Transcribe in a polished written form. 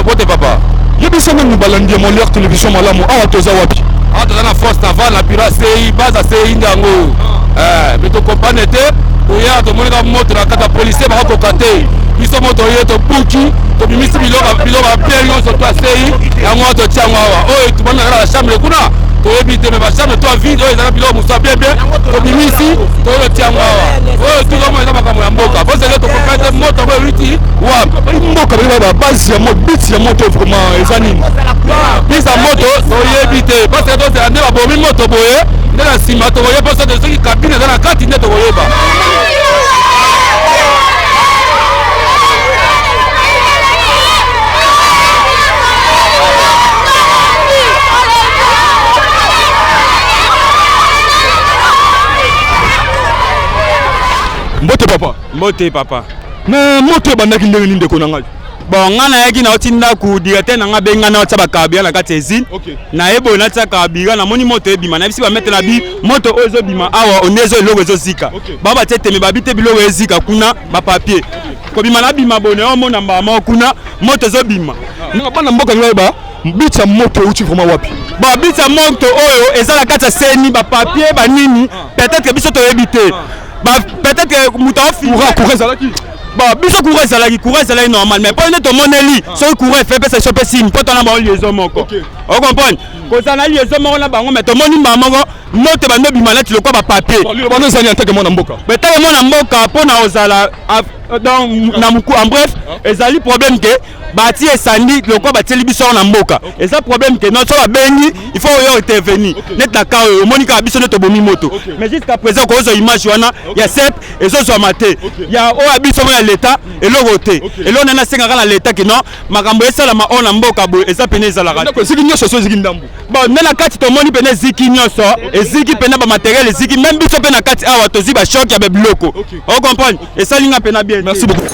Bote papa. Yebisa na mubalandi mon leur télévision malamu awa toza wapi? Ah toza na force avant la piraterie baza sei ndango. Mais to comprendre te oya to monika moto na kata policier ba ko kate. Biso moto yeto buki to bimisi biloba bien yo so to sei ya moto tiangwa wa. Oh tu bana la chambre kuna. To ebite me ba chambre to vide oyo na biloba musa bien to bimisi to yo tiangwa wa. Oh tu zo mo na makambo ya mboka. Bo zele to comprendre moto ko witi wa mboka ba base ya moto bit ya moto vraiment ezani. Bisa moto to yebite parce que to ande ba bomi moto boye ndela sima to boye parce que soki cabine dans la carte nde to boyeba. Mbote papa. Mais moto bandaki ndenge ninde ko nanga. Bon ngana yaki na otinda ku directeur na nga benga na otaba kabia na kati ezine. Na ebo na tsaka kabia na moni moto ebima na bisi ba mettre na bi moto ozo bima awa onezo eloko ezo zika. Baba tete me babite biloko ezika kuna ba papier. Ko bima na bima bone o mona mbama kuna moto ezo bima. Na bana mboka ngaba bitsa moto uti vraiment wapi? Ba bitsa moto oyo ezala kati ya seni ba papier ba nini peut-être que biso to ebite. Bah peut-être que muta courant ezalaki. Bah biso courant ezalaki normal mais pas to moneli so courant fait pesa choper signe pour tona ba liaison moko. On comprend? Ko ça na liaison moko na bango mais to moni mamango moto bando bimana ti lokwa ba papier. Ba bano zani anteke mona mboka. Mais ta mona mboka pona ozala donc na muku en bref ezali problème que bati esandi lokwa bateli biso na mboka. Eza problème que non so ba bengi il faut yo intervenir. Net na ka o monika biso neto bomi moto. Mais jusqu'à présent ko zo image wana ya sep ezo zo maté. Ya o abiso mo ya l'état et le côté. Et là on a senga na l'état que non makambo esala ma on na mboka bo eza pene ezala ka. Donc ziki nyoso so ziki ndambu. Bon na kati to moni pene ziki nyoso eziki pene ba matériel eziki même biso pene na kati awa to zi ba choc ya be bloko. On comprend? Et ça linga pena bien. Merci beaucoup.